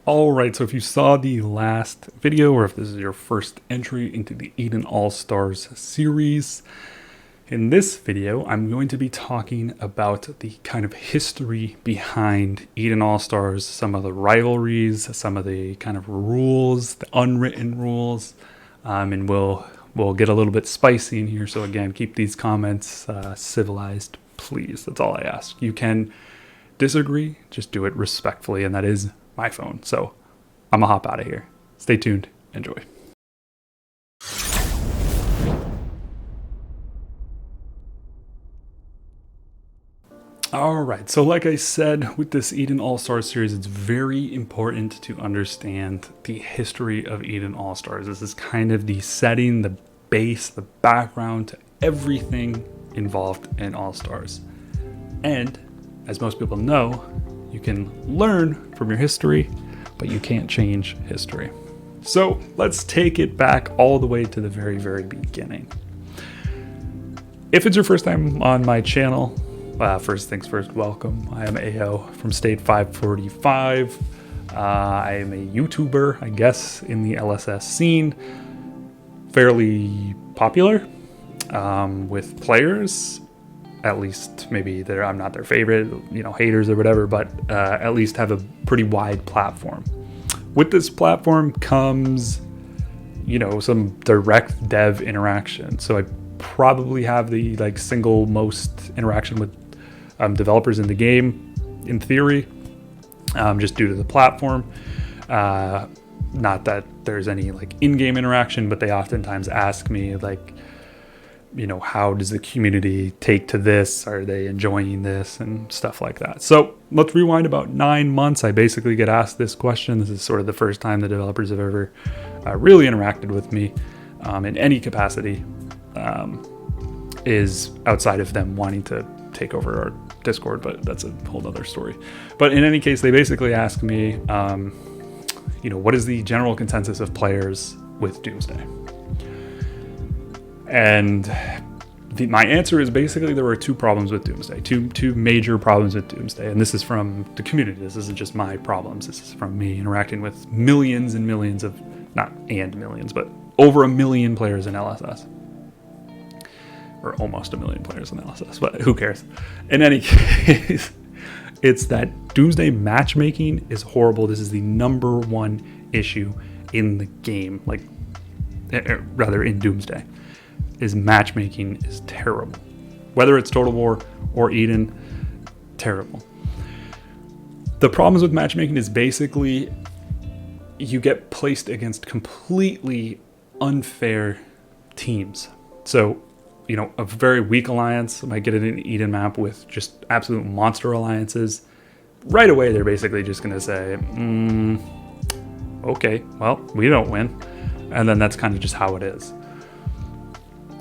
Alright, so if you saw the last video, or if this is your first entry into the Eden All-Stars series, in this video I'm going to be talking about the kind of history behind Eden All-Stars, some of the rivalries, some of the kind of rules, the unwritten rules, and we'll get a little bit spicy in here. So again, keep these comments civilized, please. That's all I ask. You can disagree, just do it respectfully, and that is my phone. So I'm gonna hop out of here. Stay tuned. Enjoy. All right, so like I said, with this Eden All-Stars series, it's very important to understand the history of Eden All-Stars. This is kind of the setting, the base, the background to everything involved in All-Stars. And as most people know, you can learn from your history, but you can't change history. So let's take it back all the way to the very, very beginning. If it's your first time on my channel, first things first, welcome. I am Ao from State 545. I am a YouTuber, I guess, in the LSS scene. Fairly popular with players. At least maybe I'm not their favorite, haters or whatever, but at least have a pretty wide platform. With this platform comes, some direct dev interaction. So I probably have the single most interaction with developers in the game, in theory, just due to the platform. Not that there's any in-game interaction, but they oftentimes ask me how does the community take to this? Are they enjoying this and stuff like that? So let's rewind about 9 months. I basically get asked this question. This is sort of the first time the developers have ever really interacted with me in any capacity, is outside of them wanting to take over our Discord, but that's a whole other story. But in any case, they basically ask me, what is the general consensus of players with Doomsday? And my answer is basically there were two problems with Doomsday, two major problems with Doomsday. And this is from the community. This isn't just my problems. This is from me interacting with millions and millions of, but over 1 million players in LSS. Or almost 1 million players in LSS, but who cares? In any case, it's that Doomsday matchmaking is horrible. This is the #1 issue in the game, rather in Doomsday. Is matchmaking is terrible. Whether it's Total War or Eden, terrible. The problems with matchmaking is basically you get placed against completely unfair teams. So, a very weak alliance might get an Eden map with just absolute monster alliances. Right away, they're basically just going to say, okay, well, we don't win. And then that's kind of just how it is.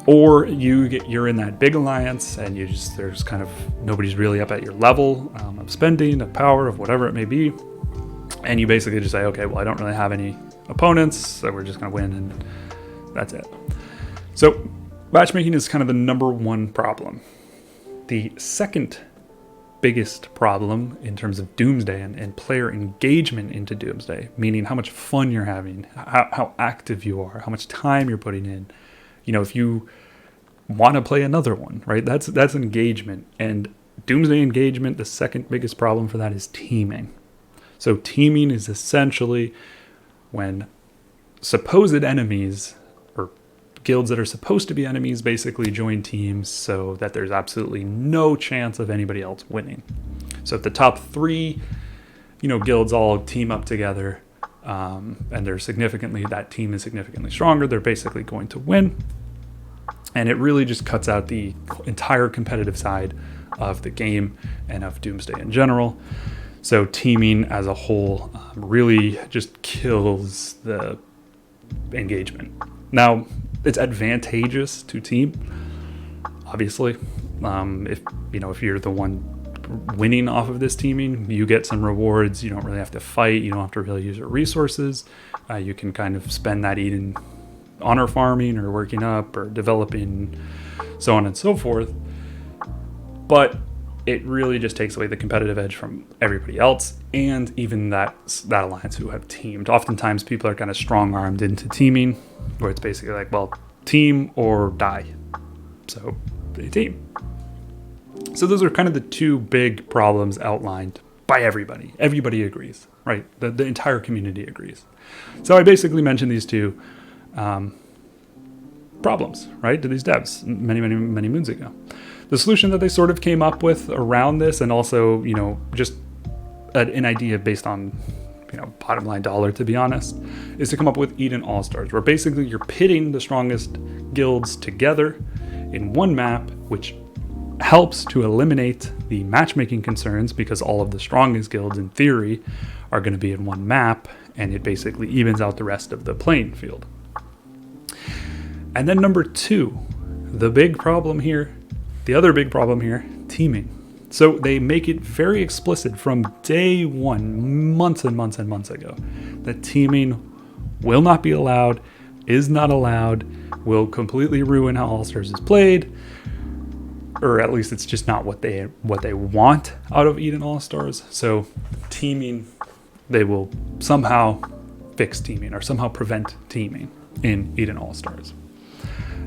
Or you're in that big alliance and there's kind of nobody's really up at your level of spending, of power, of whatever it may be. And you basically just say, okay, well, I don't really have any opponents, so we're just going to win, and that's it. So matchmaking is kind of the #1 problem. The second biggest problem in terms of Doomsday and player engagement into Doomsday, meaning how much fun you're having, how active you are, how much time you're putting in. If you want to play another one, right? That's engagement. And Doomsday engagement, the second biggest problem for that is teaming. So teaming is essentially when supposed enemies or guilds that are supposed to be enemies basically join teams so that there's absolutely no chance of anybody else winning. So if the top 3, guilds all team up together, and that team is significantly stronger, they're basically going to win. And it really just cuts out the entire competitive side of the game and of Doomsday in general. So teaming as a whole really just kills the engagement. Now, it's advantageous to team, obviously. If you're the one winning off of this teaming, you get some rewards. You don't really have to fight. You don't have to really use your resources. You can kind of spend that Eden honor farming or working up or developing, so on and so forth. But it really just takes away the competitive edge from everybody else, and even that alliance who have teamed. Oftentimes people are kind of strong-armed into teaming, where it's basically like, well, team or die. So they team. So those are kind of the two big problems outlined by everybody. Everybody agrees, right? The entire community agrees. So I basically mentioned these two problems, right, to these devs many moons ago. The solution that they sort of came up with around this, and also, just an idea based on, bottom line dollar, to be honest, is to come up with Eden All-Stars, where basically you're pitting the strongest guilds together in one map, which helps to eliminate the matchmaking concerns, because all of the strongest guilds in theory are going to be in one map, and it basically evens out the rest of the playing field. And then number two, the other big problem here, teaming. So they make it very explicit from day one, months and months and months ago, that teaming will not be allowed, is not allowed, will completely ruin how All-Stars is played, or at least it's just not what they want out of Eden All-Stars. So teaming, they will somehow fix teaming or somehow prevent teaming in Eden All-Stars.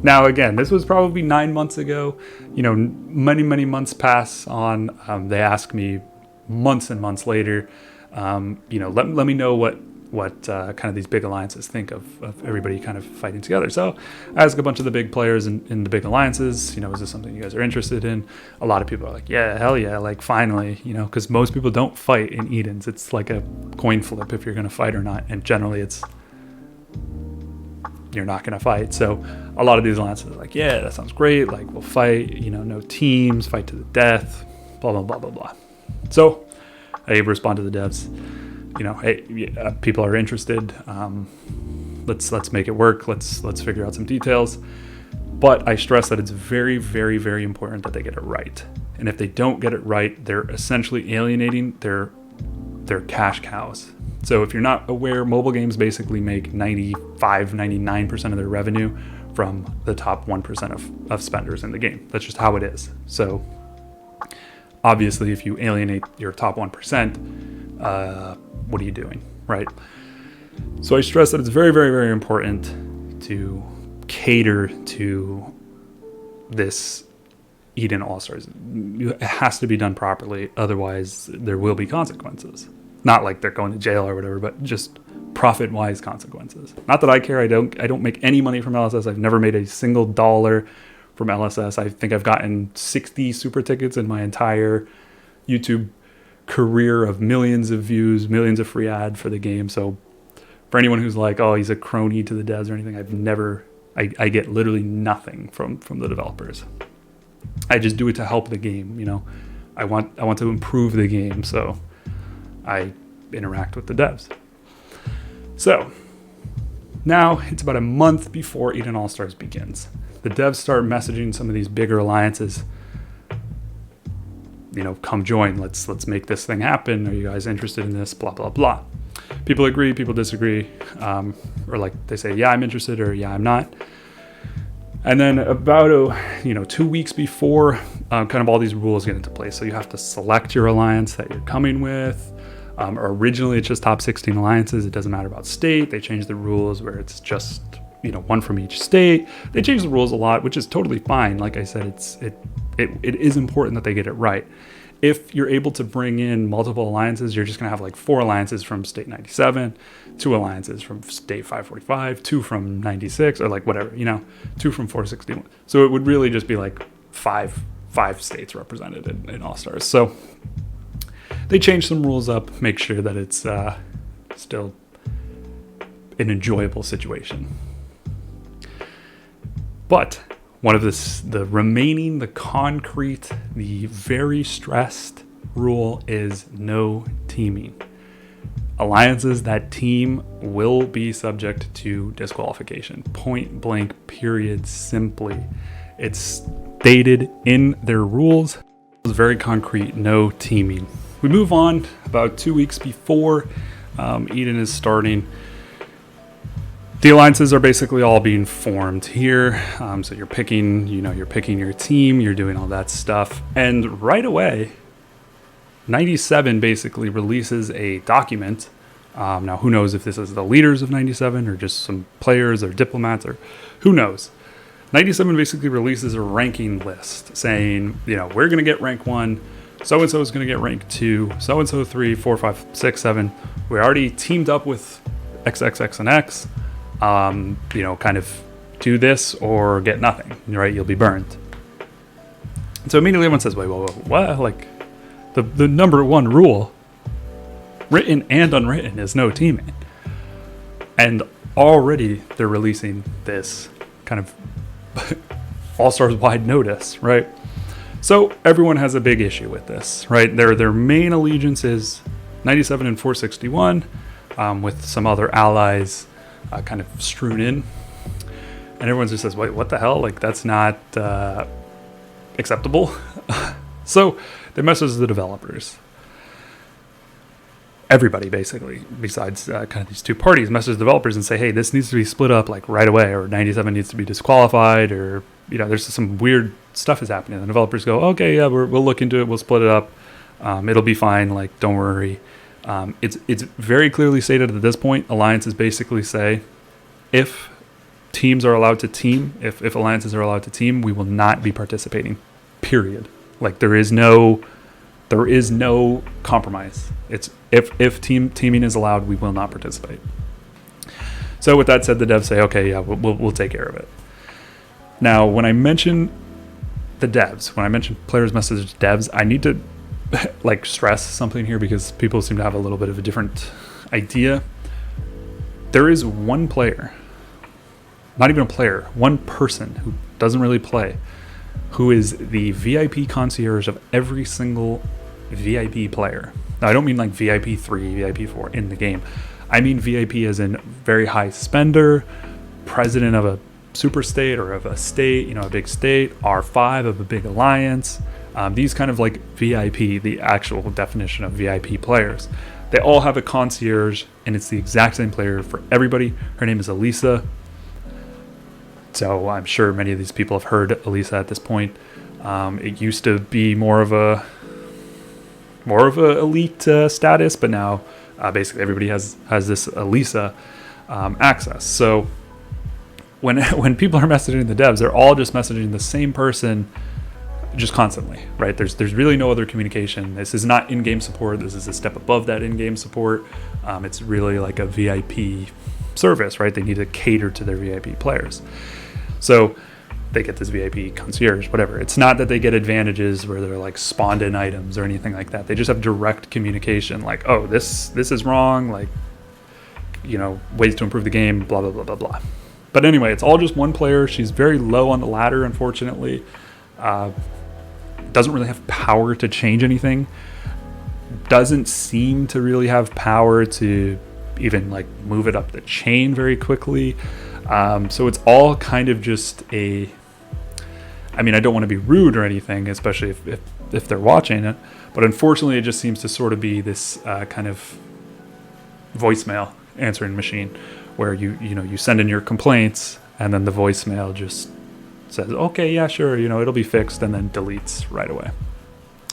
Now, again, this was probably 9 months ago. Many months pass on. They ask me months and months later, let me know what kind of these big alliances think of everybody kind of fighting together. So I ask a bunch of the big players in the big alliances, is this something you guys are interested in? A lot of people are like, yeah, hell yeah, like finally, because most people don't fight in Edens. It's like a coin flip if you're going to fight or not. And generally you're not going to fight. So a lot of these alliances are like, yeah, that sounds great. Like, we'll fight, no teams, fight to the death, blah, blah, blah, blah, blah. So I respond to the devs, hey, people are interested. Let's make it work. Let's figure out some details. But I stress that it's very, very, very important that they get it right. And if they don't get it right, they're essentially alienating their cash cows. So if you're not aware, mobile games basically make 99% of their revenue from the top 1% of spenders in the game. That's just how it is. So obviously, if you alienate your top 1%, what are you doing, right? So I stress that it's very, very, very important to cater to this Eden All-Stars. It has to be done properly, otherwise there will be consequences. Not like they're going to jail or whatever, but just profit-wise consequences. Not that I care. I don't make any money from LSS. I've never made a single dollar from LSS. I think I've gotten 60 super tickets in my entire YouTube career of millions of views, millions of free ad for the game. So for anyone who's like, oh, he's a crony to the devs or anything, I get literally nothing from the developers. I just do it to help the game. I want to improve the game, so I interact with the devs. So now it's about a month before Eden All-Stars begins. The devs start messaging some of these bigger alliances, come join, let's make this thing happen. Are you guys interested in this? Blah, blah, blah. People agree, people disagree, or like they say, yeah, I'm interested, or yeah, I'm not. And then about 2 weeks before, kind of all these rules get into place. So you have to select your alliance that you're coming with. Originally, it's just top 16 alliances. It doesn't matter about state. They changed the rules where it's just one from each state. They changed the rules a lot, which is totally fine. Like I said, it is important that they get it right. If you're able to bring in multiple alliances, you're just going to have like 4 alliances from state 97, 2 alliances from state 545, 2 from 96, or like whatever, 2 from 461. So it would really just be like five states represented in All-Stars. So they changed some rules up, make sure that it's still an enjoyable situation. But one of the concrete, the very stressed rule is no teaming. Alliances that team will be subject to disqualification. Point blank, period, simply. It's stated in their rules. It's very concrete, no teaming. We move on about 2 weeks before Eden is starting. The alliances are basically all being formed here. So you're picking, you're picking your team, you're doing all that stuff. And right away, 97 basically releases a document. Now, who knows if this is the leaders of 97 or just some players or diplomats or who knows. 97 basically releases a ranking list saying, we're going to get rank 1, so-and-so is going to get rank 2, so-and-so 3, 4, 5, 6, 7. We already teamed up with XXX and X. Kind of do this or get nothing, right? You'll be burned. So immediately everyone says, wait, what? Like, the number one rule, written and unwritten, is no teaming. And already they're releasing this kind of all-stars wide notice, right? So everyone has a big issue with this, right? Their main allegiance is 97 and 461, with some other allies kind of strewn in. And everyone just says, wait, what the hell? Like, that's not acceptable. So they message the developers. Everybody, basically, besides kind of these two parties, message developers and say, hey, this needs to be split up like right away, or 97 needs to be disqualified, or, there's some weird stuff is happening. The developers go, okay, yeah, we'll look into it. We'll split it up. It'll be fine. Like, don't worry. It's very clearly stated at this point. Alliances basically say, if teams are allowed to team, if alliances are allowed to team, we will not be participating. Period. Like, there is no compromise. It's if teaming is allowed, we will not participate. So with that said, the devs say, okay, yeah, we'll take care of it. Now, when I mention the devs, when I mention players message devs, I need to stress something here because people seem to have a little bit of a different idea. There is one player, not even a player, one person who doesn't really play, who is the VIP concierge of every single VIP player. Now, I don't mean like VIP 3, VIP 4 in the game. I mean VIP as in very high spender, president of a super state or of a state, a big state, R5 of a big alliance. These kind of like VIP, the actual definition of VIP players. They all have a concierge, and it's the exact same player for everybody. Her name is Elisa. So I'm sure many of these people have heard Elisa at this point. It used to be more of a elite status, but now basically everybody has this Elisa access. So when people are messaging the devs, they're all just messaging the same person just constantly, right? There's really no other communication. This is not in-game support. This is a step above that in-game support. It's really like a VIP service, right? They need to cater to their VIP players. So they get this VIP concierge, whatever. It's not that they get advantages where they're like spawned in items or anything like that. They just have direct communication, like, oh, this is wrong, like, ways to improve the game, blah, blah, blah, blah, blah. But anyway, it's all just one player. She's very low on the ladder, unfortunately. Doesn't really have power to change anything. Doesn't seem to really have power to even like move it up the chain very quickly. So it's all kind of just I don't want to be rude or anything, especially if they're watching it, but unfortunately it just seems to sort of be this kind of voicemail answering machine where you send in your complaints and then the voicemail just says, okay, yeah, sure, it'll be fixed, and then deletes right away.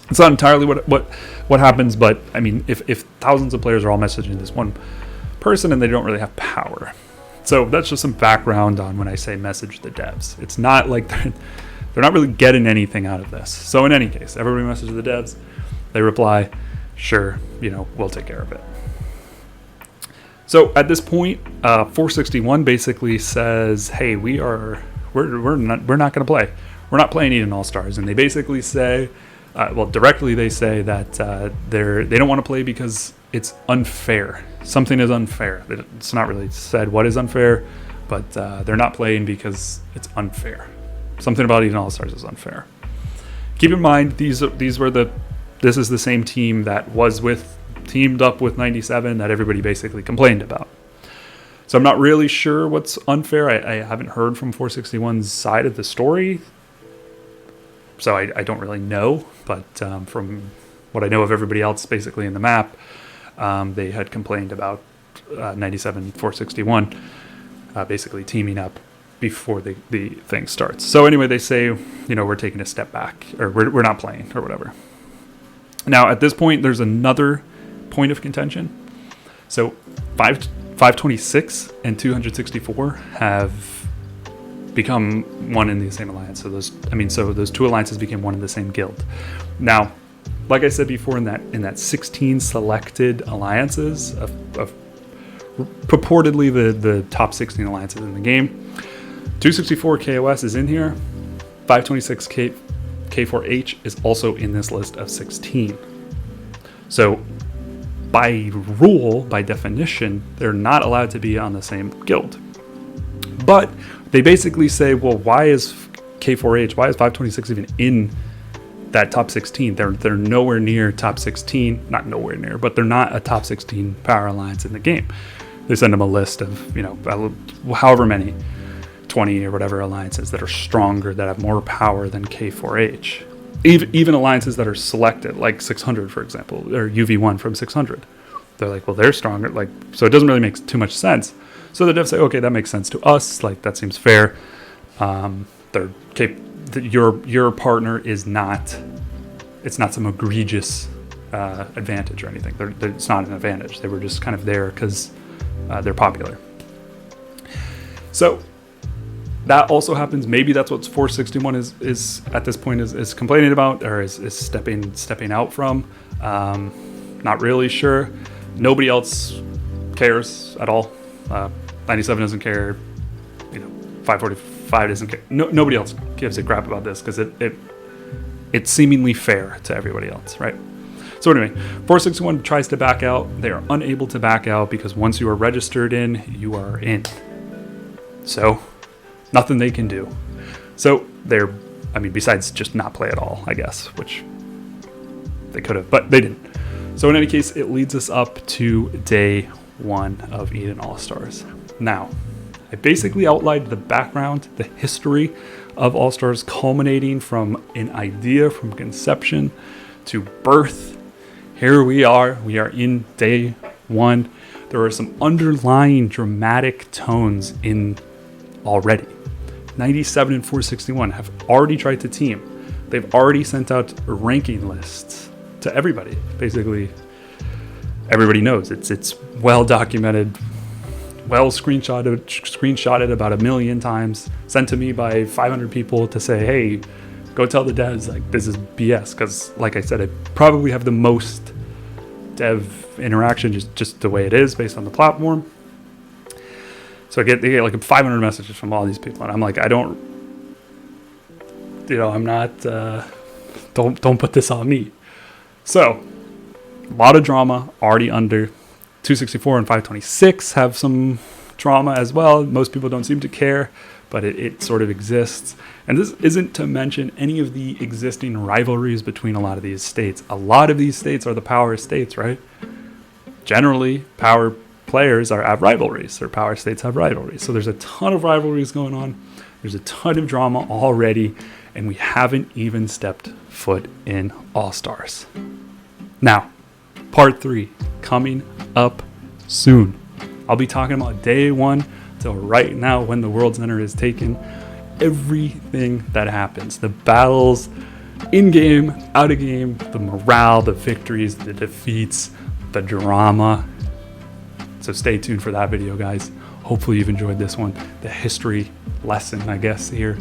It's not entirely what happens, but I mean, if thousands of players are all messaging this one person and they don't really have power. So that's just some background on when I say message the devs. It's not like they're not really getting anything out of this. So in any case, everybody messages the devs. They reply, sure, we'll take care of it. So at this point, 461 basically says, hey, we're not going to play. We're not playing Eden All-Stars. And they basically say, directly they say that they don't want to play because it's unfair. Something is unfair. It's not really said what is unfair, but they're not playing because it's unfair. Something about Eden All-Stars is unfair. Keep in mind, this is the same team that teamed up with 97 that everybody basically complained about. So I'm not really sure what's unfair. I haven't heard from 461's side of the story, so I don't really know. But from what I know of everybody else basically in the map, they had complained about 97 461. basically teaming up before the thing starts. So anyway, they say, we're taking a step back, or we're not playing, or whatever. Now, at this point, there's another point of contention. So 526 and 264 have become one in the same alliance. So those two alliances became one in the same guild. Now, like I said before, in that 16 selected alliances of purportedly the top 16 alliances in the game, 264 KOS is in here. 526 K4H is also in this list of 16. So by rule, by definition, they're not allowed to be on the same guild. But they basically say, well, why is K4H, why is 526 even in that top 16? They're nowhere near top 16, not nowhere near, but they're not a top 16 power alliance in the game. They send them a list of, however many, 20 or whatever alliances that are stronger, that have more power than K4H. Even alliances that are selected, like 600, for example, or UV1 from 600. They're like, well, they're stronger. So it doesn't really make too much sense. So the devs say, okay, that makes sense to us. That seems fair. Your partner is not, it's not some egregious advantage or anything. It's not an advantage. They were just kind of there because they're popular. So that also happens. Maybe that's what 461 is at this point is complaining about, or is stepping out from. Not really sure. Nobody else cares at all. 97 doesn't care. 545 doesn't care. Nobody else gives a crap about this because it's seemingly fair to everybody else, right? So anyway, 461 tries to back out. They are unable to back out because once you are registered in, you are in. So nothing they can do. So besides just not play at all, I guess, which they could have, but they didn't. So in any case, it leads us up to day 1 of Eden All-Stars. Now, I basically outlined the background, the history of All-Stars, culminating from an idea, from conception to birth. Here we are in day 1. There are some underlying dramatic tones in already. 97 and 461 have already tried to team. They've already sent out ranking lists to everybody. Basically, everybody knows. It's well documented, well screenshotted about 1 million times, sent to me by 500 people to say, hey, go tell the devs this is BS. Because like I said, I probably have the most dev interaction just the way it is based on the platform. So they get 500 messages from all these people, and I'm like, don't put this on me. So a lot of drama already under. 264 and 526 have some drama as well. Most people don't seem to care, but it sort of exists. And this isn't to mention any of the existing rivalries between a lot of these states. A lot of these states are the power states, right? Generally, power players have rivalries, or power states have rivalries. So there's a ton of rivalries going on. There's a ton of drama already, and we haven't even stepped foot in All-Stars. Now, part 3 coming up soon. I'll be talking about day 1 till right now when the World Center is taken. Everything that happens, the battles, in-game, out-of-game, the morale, the victories, the defeats, the drama. So stay tuned for that video, guys. Hopefully you've enjoyed this one. The history lesson, I guess, here.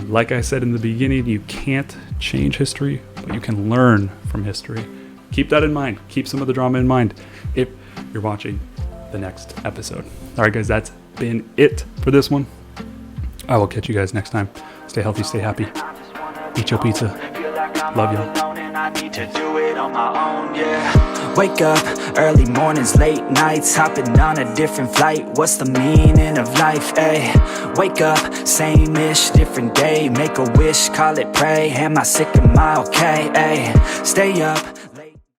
Like I said in the beginning, you can't change history, but you can learn from history. Keep that in mind. Keep some of the drama in mind if you're watching the next episode. All right, guys, that's been it for this one. I will catch you guys next time. Stay healthy, stay happy. Eat your pizza. Love y'all. I need to do it on my own, yeah. Wake up, early mornings, late nights, hopping on a different flight. What's the meaning of life, ayy? Wake up, same-ish, different day. Make a wish, call it pray. Am I sick, am I okay, ayy? Stay up